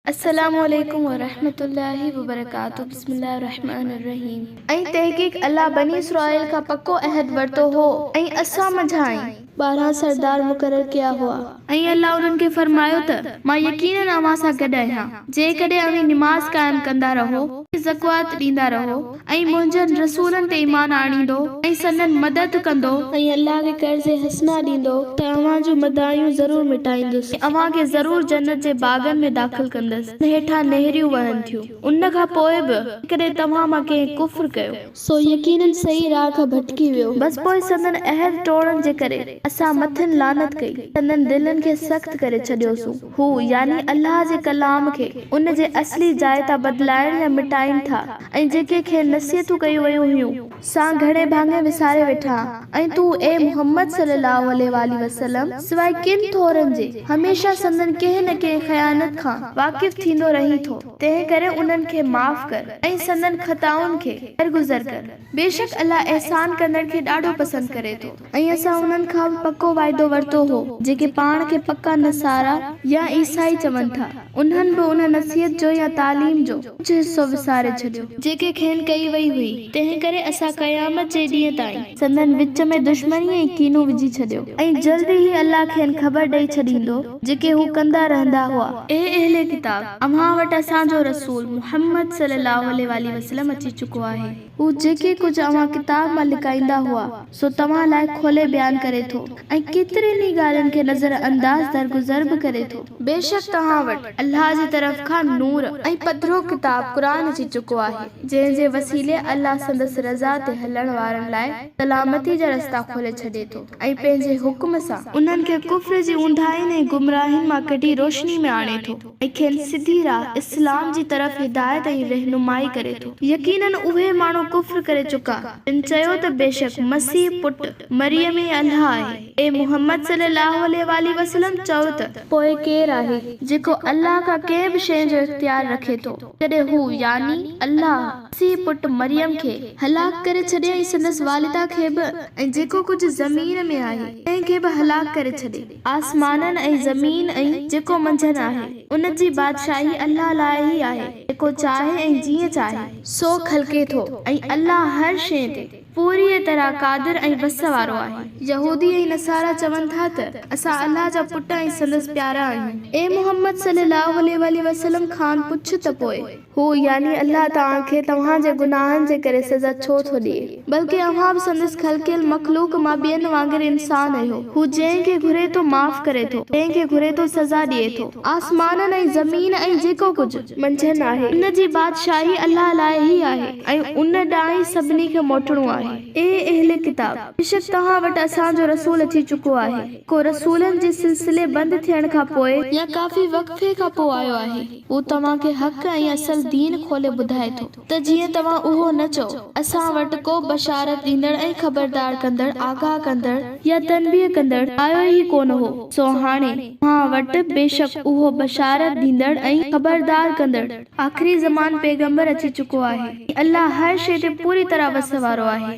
अस्सलामु अलैकुम वरहमतुल्लाहि वबरकातुहू। बिस्मिल्लाहिर्रहमानिर्रहीम। ऐं तहक़ीक़ अल्लाह बनी इसराइल का पक्को अहद वरतो हो ऐं असां मंझाई 12 सरदार मुक़रर किया हुआ। ऐं अल्लाह उन्हनि खे फरमायो त मां यकीनन अव्हां सां गॾु आहियां जेकॾहिं अव्हीं निमाज़ क़ाइम कंदा रहो, ज़कात ॾींदा रहो ऐं मुंहिंजनि रसूलनि ते ईमान आणींदो ऐं संदन मदद कंदो ऐं अल्लाह खे कर्ज़ हसना ॾींदो त अव्हां जूं मदायूं ज़रूर मिटाईंदुसि, अव्हां खे ज़रूर जन्नत जे बागनि में दाख़िल कंदसि, हेठां नहरियूं वहनि थियूं। उन खां पोइ बि कॾहिं तव्हां मां कंहिं कुफ्र कयो सो यकीनन सही राह खां भटकी वियो। बस पोइ संदन अहद तोड़ण जे करे असां मथनि लानत कई, संदन दिलनि खे सख्त करे छॾियोसूं। हू यानी अल्लाह जे कलाम खे उन जे असली जाइ तां बदलाइण या मिटाइनि था ऐं जेके खे नसीहतूं कयूं वयूं हुयूं सां घणे भाङे विसारे वेठा। ऐं तू ए मुहम्मद सल्लल्लाहु अलैहि वसल्लम सवाइ किन थोरनि जे हमेशा संदन कंहिं न कंहिं ख़यानत खां वाक़िफ़ थींदो रही थो, तंहिं करे उन्हनि खे माफ़ कर ऐं संदन ख़ताउनि खे दरगुज़र कर। बेशक अल्लाह एहसान कंदड़ खे ॾाढो पसंद करे थो। ऐं असां उन्हनि खां पक्को वाइदो वरतो हो जेके पाण खे पक्का नसारा या ईसाई चवनि था। उन्हनि बि उन नसीहत जो या तालीम जो कुझु हिस्सो विसारे छॾियो जेके खेनि कई वई हुई, तंहिं करे असां क़यामत जे ॾींहं ताईं संदन विच में दुश्मनी ऐं कीनो विझी छॾियो ऐं जल्दी ई अल्लाह खेनि ख़बर ॾेई छॾींदो जेके हू कंदा रहंदा हुआ। ए अहले किताब, अव्हां वटि असांजो रसूल मुहम्मद सल्लल्लाहु अलैहि वसल्लम अची चुको आहे। हू जेके कुझु अव्हां किताब मां लिकाईंदा हुआ सो तव्हां लाइ खोले बयान करे थो ऐं केतिरनि ई ॻाल्हियुनि खे नज़र अंदाज़ दरगुज़र बि करे थो। बेशक तव्हां वटि अल्लाह जी तरफ़ खां नूर ऐं पधरो किताब क़ुरान अची चुको आहे जंहिं जे वसीले अल्लाह संदसि रज़ा ते हलण वारनि लाइ सलामती जा रस्ता खोले छॾे थो ऐं पंहिंजे हुक्म सां उन्हनि खे कुफ्र जी ऊंधाइनि ऐं गुमराहियुनि मां कढी रोशनी में आणे थो ऐं खेनि सिधी राह इस्लाम जी तरफ़ हिदायत ऐं रहनुमाई करे थो। यकीनन उहे माण्हू कुफ्र करे चुका इन चयो त बेशक मसीह पुट मरियम ई अल्लाह आहे। ए मुहम्मद सल्लल्लाहु अलैहि वसल्लम चओ त पोइ केरु आहे जेको अल्लाह खां कंहिं बि शइ जो इख्तियार रखे थो जॾहिं हू यानी अल्लाह मसीह पुट मरियम खे हलाक करे छॾे ऐं संदसि वालिदा खे बि ऐं जेको कुझु ज़मीन में आहे तंहिंखे बि हलाक करे छॾे। आसमाननि ऐं ज़मीन ऐं जेको मंझंदि आहे उन जी बादशाही अल्लाह लाइ ई आहे, जेको चाहे ऐं जीअं चाहे सो खलके थो ऐं अल्लाह हर शइ ते पूरी तरह कादिर ऐं वस वारो आहे। यहूदी ऐं नसारा चवनि था त असां अल्लाह जा पुट ऐं संदसि प्यारा आहियूं। ए मुहम्मद सल्लल्लाहु अलैहि वसल्लम खान पुछ त पोइ हू यानी अल्लाह तव्हांखे तव्हांजे गुनाहनि जे करे सज़ा छो थो ॾिए, बल्कि अव्हां बि संदसि खलकियल मखलूक मां ॿियनि वांगुरु इंसान आहियो। हू जंहिंखे घुरे थो माफ़ करे थो, जंहिंखे घुरे थो सज़ा ॾिए थो। आसमाननि ऐं ज़मीन ऐं जेको कुझु मंझंदि आहे उन जी बादशाही अल्लाह लाइ ई आहे ऐं उन ॾांहुं ई सभिनी खे मोटणो आहे। ए अहले किताब, बेशक तव्हां वटि असांजो रसूल अची चुको आहे। को रसूलनि जे सिलसिले बंदि थियण खां पोइ या काफ़ी वक़्फ़े खां पोइ आयो आहे। हू तव्हांखे हक़ ऐं असल दीन खोले ॿुधाए थो त जीअं तव्हां उहो न चओ असां वटि को बशारत ॾींदड़ ऐं ख़बरदार कंदड़ आगाह कंदड़ या तनबीह कंदड़ आयो ई कोन हो। सो हाणे तव्हां वटि बेशक उहो बशारत ॾींदड़ ऐं ख़बरदार कंदड़ आख़िरी ज़मान पैगंबर अची चुको आहे। अल्लाह हर शइ ते पूरी तरह वस वारो आहे।